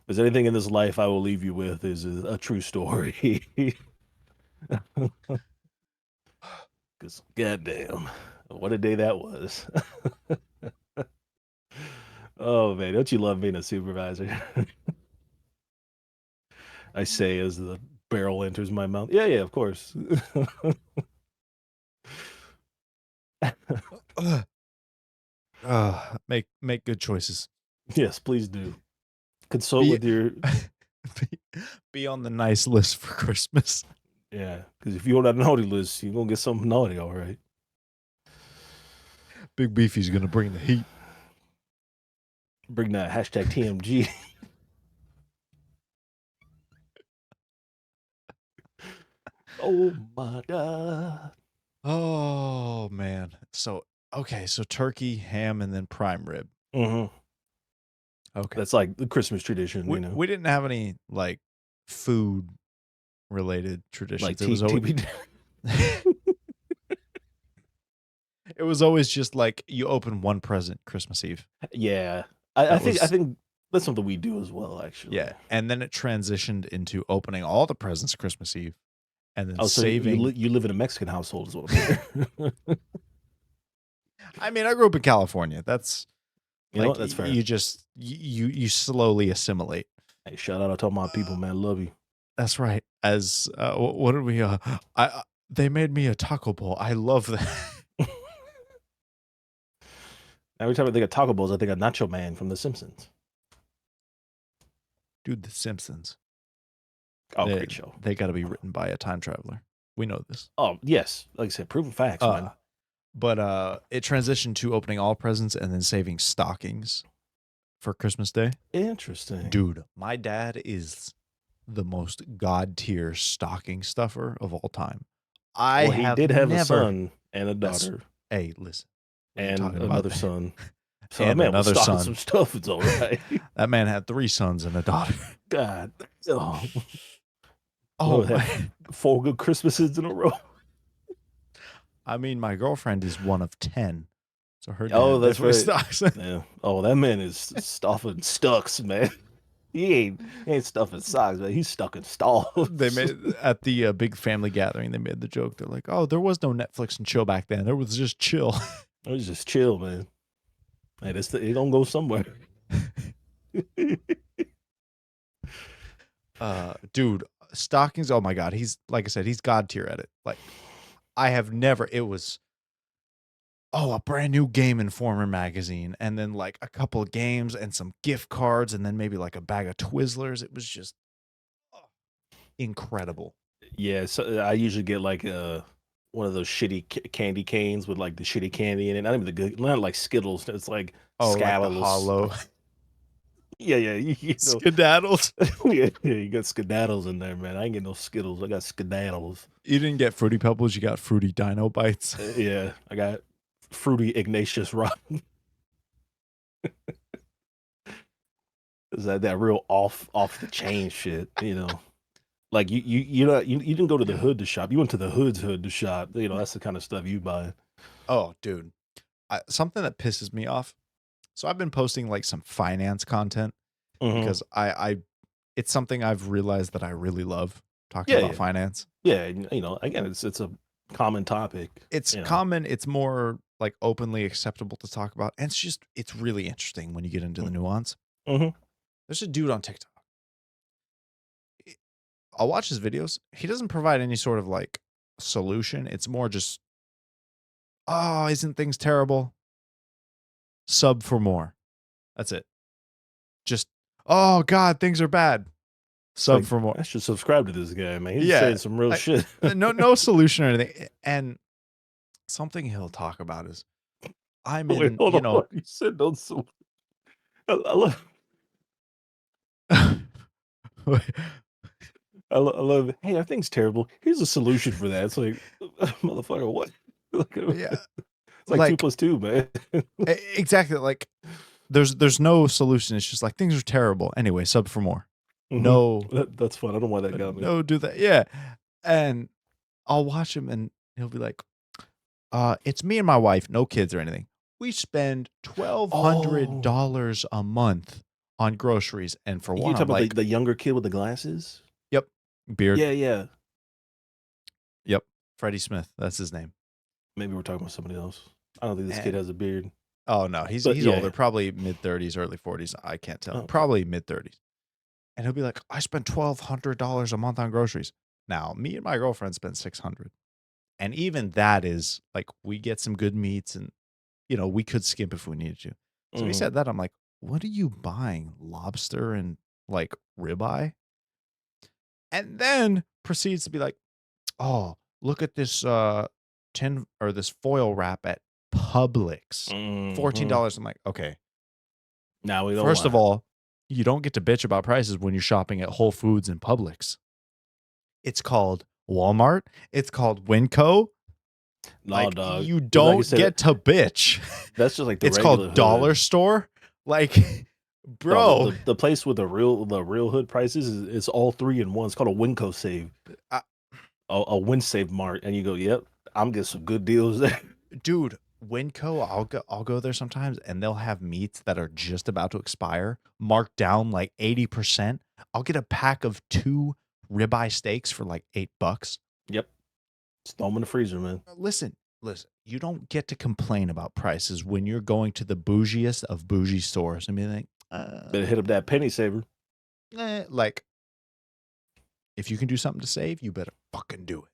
there's anything in this life I will leave you with is a true story. Because goddamn, what a day that was. Oh man, don't you love being a supervisor? I say as the barrel enters my mouth. Yeah, yeah, of course. Make good choices. Yes, please do. Consult Be with your be, be on the nice list for Christmas. yeah, because if you're on that naughty list, you're gonna get something naughty, all right. Big Beefy's gonna bring the heat. Bring that hashtag TMG. Oh my god. Oh man. So okay, so turkey, ham, and then prime rib. Hmm. Okay. That's like the Christmas tradition, We didn't have any like food related like traditions. TBD. It was always just like you open one present Christmas Eve. Yeah, I That think I was think that's something we do as well, yeah, actually. and then it transitioned into opening all the presents Christmas Eve and then Oh, so saving. you live in a Mexican household is what I'm hearing. I mean, I grew up in California. That's You know Like what? That's fair. you slowly assimilate. Hey, shout out to all my people, man. Love you. That's right. As what did we? They made me a taco bowl. I love that. Every time I think of Taco Bowls, I think of Nacho Man from The Simpsons. Dude, The Simpsons. Oh, great show. They got to be written by a time traveler. We know this. Oh, yes. Like I said, proven facts, man. But it transitioned to opening all presents and then saving stockings for Christmas Day. Interesting. Dude, my dad is the most god tier stocking stuffer of all time. He did have a son and a daughter. Hey, listen. And another son. So and that man was another stocking son. some stuff. It's all right. That man had 3 sons and a daughter. God. Oh, 4 good Christmases in a row. I mean, my girlfriend is one of 10. So her dad that's right. stocks. Yeah. Oh, that man is stuffing stucks, man. He ain't stuffing socks, man. He's stuck in stalls. They made at the big family gathering. They made the joke. They're like, "Oh, there was no Netflix and chill back then. There was just chill." It was just chill, man. Hey, it don't go somewhere. Dude, stockings. Oh my god, he's like I said, he's god tier at it. Like, I have never. It was. Oh, a brand new Game Informer magazine, and then like a couple of games and some gift cards, and then maybe like a bag of Twizzlers. It was just incredible. Yeah, so I usually get like one of those shitty candy canes with like the shitty candy in it. Not even the good, not like Skittles. It's like Like hollow. Yeah, you know. Skedaddles. yeah, you got skedaddles in there, man. I ain't get no Skittles. I got skedaddles. You didn't get Fruity Pebbles. You got Fruity Dino Bites. Yeah, I got Fruity Ignatius Rotten. Is that real off the chain shit? You know, like you didn't go to the hood to shop. You went to the hood to shop. You know, that's the kind of stuff you buy. Oh, dude, something that pisses me off. So I've been posting like some finance content because I it's something I've realized that I really love talking about finance. Yeah, you know, again, it's a common topic. It's common. It's more like openly acceptable to talk about, and it's really interesting when you get into the nuance. There's a dude on TikTok. I'll watch his videos. He doesn't provide any sort of like solution. It's more just, oh, isn't things terrible? Sub for more. That's it. Just, oh God, things are bad. Sub for more. I should subscribe to this guy, man. He's saying some real shit. no solution or anything. And something he'll talk about is, I'm in, Wait, hold on. You said don't solution. I love it. Hey, everything's terrible. Here's a solution for that. It's like, motherfucker, what? Yeah. It's like 2 plus 2, man. Exactly. Like there's no solution. It's just like things are terrible. Anyway, sub for more. No. That's fun. I don't know why that got me. No, do that. Yeah. And I'll watch him and he'll be like, it's me and my wife, no kids or anything. We spend $1,200 a month on groceries. And for one, you talk about the younger kid with the glasses? Yep. Beard. Yeah. Yep. Freddie Smith. That's his name. Maybe we're talking about somebody else. I don't think this kid has a beard. Oh no, he's older, probably mid-30s, early 40s. I can't tell. Probably mid-30s. And he'll be like, I spend $1,200 a month on groceries. Now, me and my girlfriend spend $600. And even that is like, we get some good meats and, you know, we could skimp if we needed to. So he said that. I'm like, what are you buying? Lobster and like ribeye? And then proceeds to be like, oh, look at this tin or this foil wrap at Publix. $14. I'm like, okay. Now we don't. First of all, you don't get to bitch about prices when you're shopping at Whole Foods and Publix. It's called Walmart. It's called Winco. No, like, dog. You don't get to bitch. That's just like it's called Dollar Store. Like, bro, the place with the real hood prices is all 3 in 1. It's called a Winco Save. A Win Save Mart, and you go, yep, I'm getting some good deals there. Dude, Winco, I'll go there sometimes, and they'll have meats that are just about to expire, marked down like 80%. I'll get a pack of 2 ribeye steaks for like $8. Yep, just throw them in the freezer, man. Listen, listen, you don't get to complain about prices when you're going to the bougiest of bougie stores and be like, Better hit up that penny saver. like, if you can do something to save, you better fucking do it.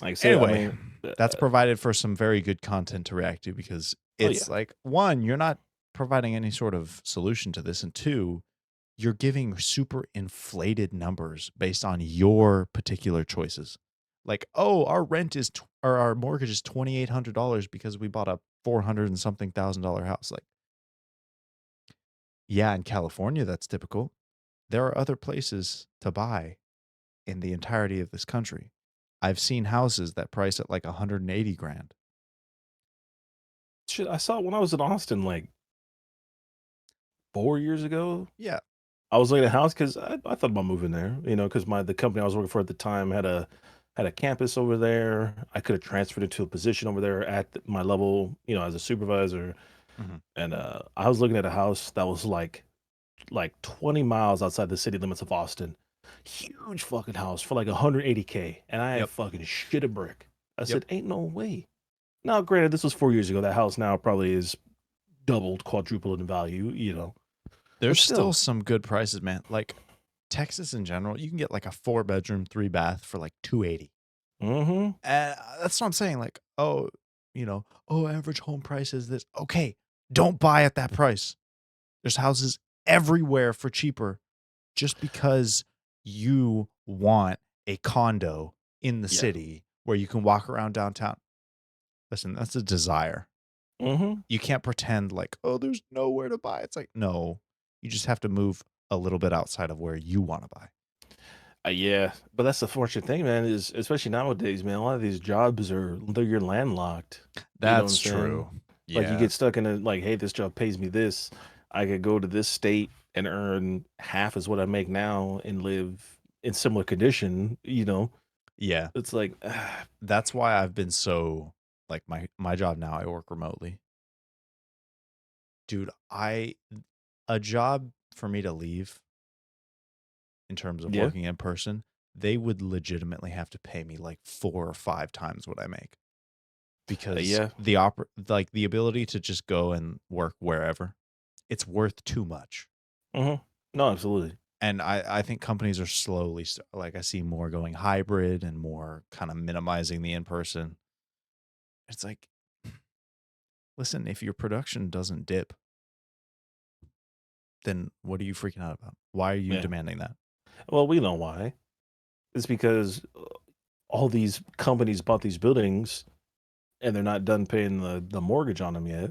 Like I said, I Anyway, mean, that's provided for some very good content to react to because oh it's yeah, like, one, you're not providing any sort of solution to this, and two, you're giving super inflated numbers based on your particular choices. Like, oh, our rent is or our mortgage is $2,800 because we bought a 400 and something $1,000 house. Like, yeah, in California, that's typical. There are other places to buy in the entirety of this country. I've seen houses that price at like 180 grand. shit. I saw it when I was in Austin like 4 years ago. Yeah. I was looking at a house because I thought about moving there, because the company I was working for at the time had a campus over there. I could have transferred into a position over there at my level, as a supervisor. Mhm. And I was looking at a house that was like 20 miles outside the city limits of Austin. Huge fucking house for like 180K, and I had Yep. fucking shit a brick. I Yep. said, "Ain't no way." Now, granted, this was 4 years ago. That house now probably is doubled, quadrupled in value. But There's still still, some good prices, man. Like Texas in general, you can get like a 4-bedroom, 3-bath for like 280. mm-hmm. And that's what I'm saying. Like, oh, oh, average home price is this. Okay, don't buy at that price. There's houses everywhere for cheaper just because you want a condo in the Yeah. city where you can walk around downtown. Listen, that's a desire. Mm-hmm. You can't pretend like, oh, there's nowhere to buy. It's like, no, you just have to move a little bit outside of where you want to buy. Yeah, but that's the fortunate thing, man. Is especially nowadays, man. A lot of these jobs you're landlocked. You know what I'm That's saying? true. Like you Yeah. get stuck in a like, hey, this job pays me this. I could go to this state and earn half as what I make now and live in similar condition. Yeah. It's like, That's why I've been so like my job now, I work remotely. Dude, a job for me to leave in terms of yeah, working in person, they would legitimately have to pay me like 4 or 5 times what I make because yeah, like the ability to just go and work wherever, it's worth too much. hmm no, absolutely, And I think companies are slowly like I see more going hybrid and more kind of minimizing the in person. It's like, listen, if your production doesn't dip, then what are you freaking out about? Why are you yeah. demanding that? Well, we know why. It's because all these companies bought these buildings and they're not done paying the mortgage on them yet.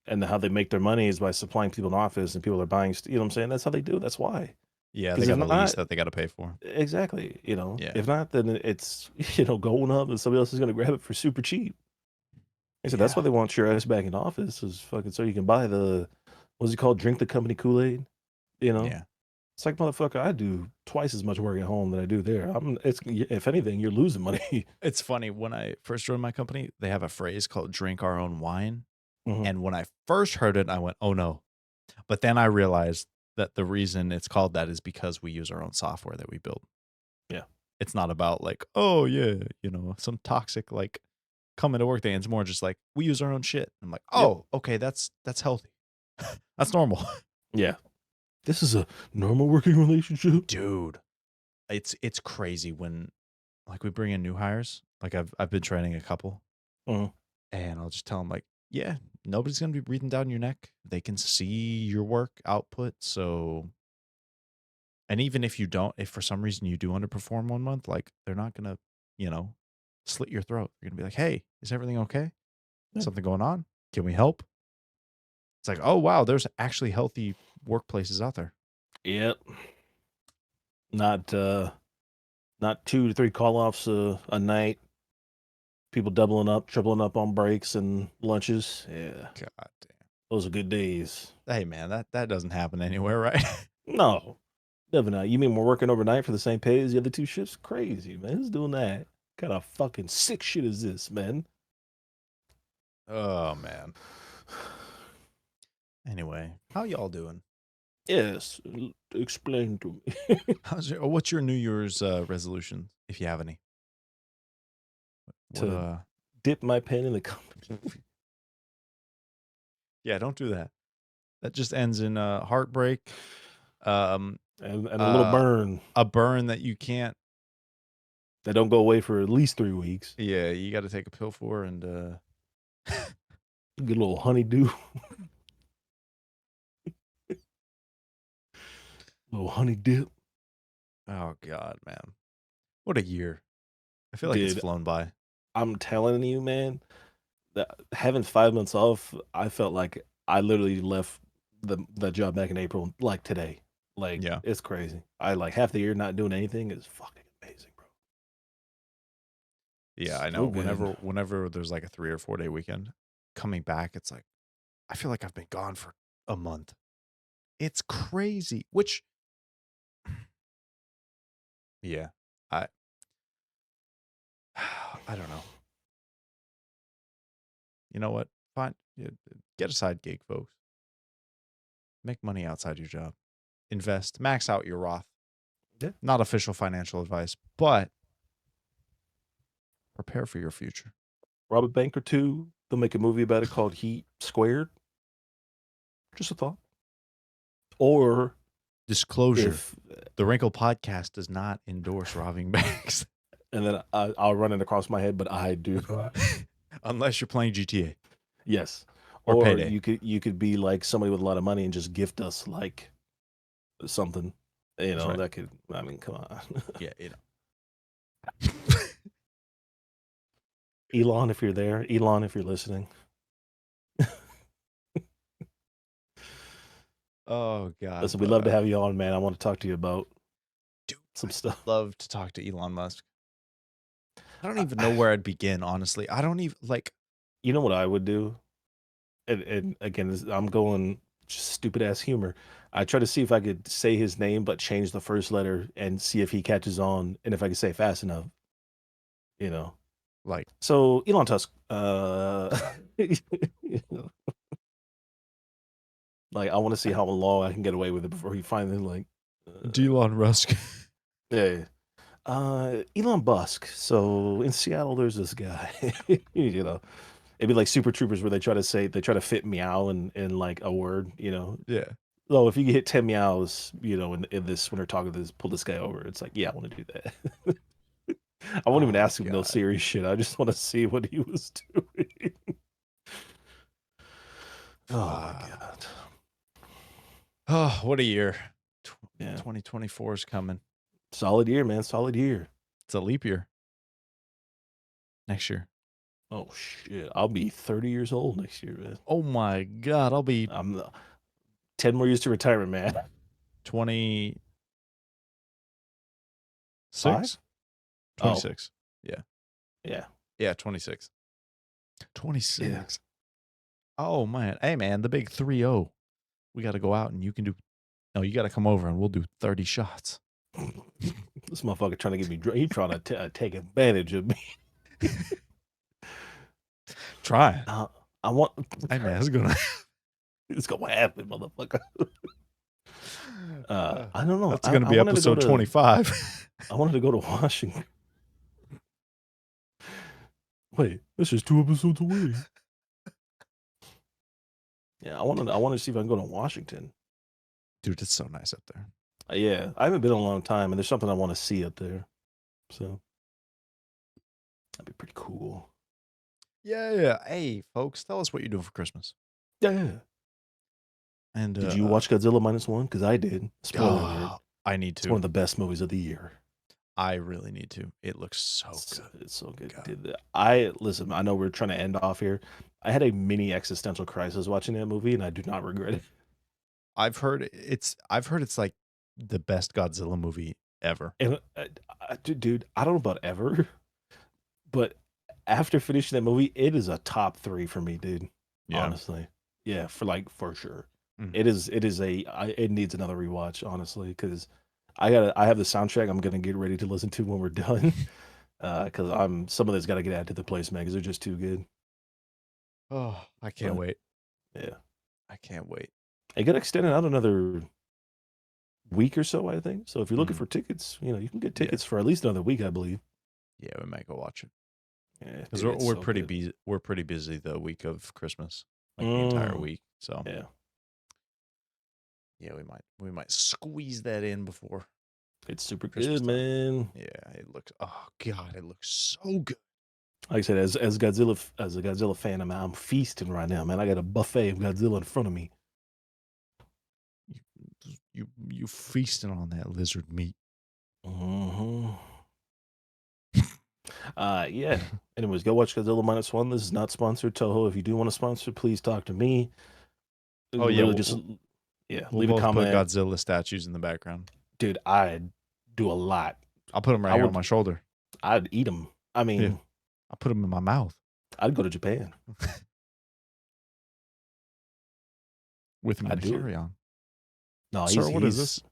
And how they make their money is by supplying people in office and people are buying, you know what I'm saying? That's how they do it. That's why. Yeah, they Because if got a lease not, that they got to pay for. exactly, Yeah. if not, then it's, going up and somebody else is going to grab it for super cheap. I said, that's why Yeah. they want your ass back in office is fucking so you can buy what's it called? Drink the company Kool-Aid, you know? Yeah. It's like, motherfucker, I do twice as much work at home than I do there. If anything, you're losing money. It's funny when I first joined my company, they have a phrase called drink our own wine. hmm And when I first heard it, I went, "Oh no." But then I realized that the reason it's called that is because we use our own software that we build. Yeah. It's not about like, "Oh yeah, some toxic like coming to work day." It's more just like we use our own shit. I'm like, Yep. "Oh, okay, that's healthy. That's normal." Yeah. This is a normal working relationship. Dude, it's crazy when like we bring in new hires. Like I've been training a couple Mhm. and I'll just tell them like, "Yeah, nobody's going to be breathing down your neck. They can see your work output, so and even if you don't, if for some reason you do underperform 1 month, like they're not gonna, you know, slit your throat. They're gonna be like, "Hey, is everything okay? Yeah. Something going on? Can we help?" It's like, oh wow, there's actually healthy workplaces out there. Yep. Not not 2 to 3 call-offs a night, people doubling up, tripling up on breaks and lunches. Yeah, God damn. those are good days. Hey man, that doesn't happen anywhere, right? No, never not. You mean we're working overnight for the same pay as the other 2 shifts? Crazy, man. Who's doing that? Kind of fucking sick shit is this, man? Oh man. Anyway, how y'all doing? Yes, explain to me. What's your New Year's resolution, if you have any? What to dip my pen in the company. Yeah, don't do that. That just ends in heartbreak. And a little burn. A burn that you can't. That don't go away for at least 3 weeks. Yeah, you got to take a pill for, and get a little honeydew. Little honey dip. Oh God, man, what a year! I feel like Dude, it's flown by. I'm telling you, man, that having 5 months off, I felt like I literally left the job back in April, like today. Like Yeah, it's crazy. I like half the year not doing anything is fucking amazing, bro. yeah, I know. So good. Whenever there's like a 3 or 4 day weekend, coming back, it's like I feel like I've been gone for a month. It's crazy. Which, yeah, I I don't know. You know what? Fine, get a side gig, folks. Make money outside your job. Invest, max out your Roth. Yeah. Not official financial advice, but prepare for your future. Rob a bank or two. They'll make a movie about it called Heat Squared. Just a thought. Or Disclosure: if, the Wrinkled podcast does not endorse robbing banks. and then I'll run it across my head, but I do. Unless you're playing GTA. Yes. Or Or Payday. you could be like somebody with a lot of money and just gift us like something. You know, right. that could, I mean, come on. Yeah, Elon, if you're there. Elon, if you're listening. Oh God. Listen, we'd love to have you on, man. I want to talk to you about some stuff. Love to talk to Elon Musk. I don't even know where I'd begin, honestly. I don't even like. You know what I would do? And again, I'm going just stupid ass humor. I try to see if I could say his name, but change the first letter and see if he catches on, and if I can say it fast enough. You know, Like, so Elon Tusk. Like I want to see how long I can get away with it before he finally like. Elon Musk. Yeah. Elon Musk. So in Seattle, there's this guy. You know, it'd be like Super Troopers where they try to fit meow in like a word. You know. Yeah. So if you hit 10 meows, you know, in this when they're talking to this, pull this guy over. It's like, yeah, I want to do that. I won't even ask him no serious shit. I just want to see what he was doing. Oh my God. Oh, what a year. Yeah. 2024 is coming. Solid year, man. Solid year. It's a leap year. Next year. Oh shit. I'll be 30 years old next year, man. Oh my God. I'll be I'm 10 more years to retirement, man. 26? 5? 26. Oh. Yeah. Yeah, 26. 26. Yeah. Oh man. Hey man, the big 3-0. We got to go out and you can do. No, you got to come over and we'll do 30 shots. This motherfucker trying to get me drunk. He trying to take advantage of me. Try. I want. Hey man, it's gonna happen, motherfucker. I don't know. That's gonna be episode 25. I wanted to go to Washington. Wait, this is 2 episodes away. Yeah, I wanted to see if I can go to Washington. Dude, it's so nice up there. Yeah, I haven't been in a long time, and there's something I want to see up there. So that'd be pretty cool. Yeah. Hey, folks, tell us what you're doing for Christmas. Yeah. And did you watch Godzilla Minus One? Because I did. Spoiler alert. I need to. It's one of the best movies of the year. I really need to. It looks so good. It's so good. Dude, listen. I know we're trying to end off here. I had a mini existential crisis watching that movie, and I do not regret it. I've heard it's like the best Godzilla movie ever. And dude, I don't know about ever, but after finishing that movie, it is a top 3 for me, dude. Yeah. Honestly, yeah, for sure. It is. It needs another rewatch, honestly, because I have the soundtrack I'm gonna get ready to listen to when we're done. Because some of this got to get added to the place, man, because they're just too good. Oh, I can't wait. Yeah, I can't wait. It got extended out another week or so, I think. So if you're looking for tickets, you know, you can get tickets for at least another week, I believe. Yeah, we might go watch it. Yeah, because dude, it's we're so pretty good. busy. We're pretty busy the week of Christmas, like the entire Mm, week. So yeah, yeah, we might squeeze that in before it's super Christmas good, time. man. Yeah, it looks. Oh God, it looks so good. Like I said, as a Godzilla fan, I'm feasting right now, man. I got a buffet of Godzilla in front of me. You feasting on that lizard meat. Hmm yeah. Anyways, go watch Godzilla Minus One. This is not sponsored, Toho. If you do want to sponsor, please talk to me. Oh yeah, Literally, just yeah, we'll leave a both put comment, Godzilla statues in the background. dude. I do a lot. I'll put them right I here on my would, shoulder. I'd eat them. I Yeah, mean, I'll put them in my mouth I'd go to Japan. with him in I'd the do it. carry-on. No, Sir, what is he's this?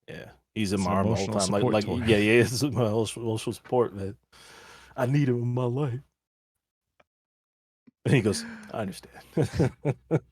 yeah, he's in It's my an arm the whole emotional time. support Like toy. yeah, yeah, it's my emotional support, man. I need him in my life. And he goes, I understand.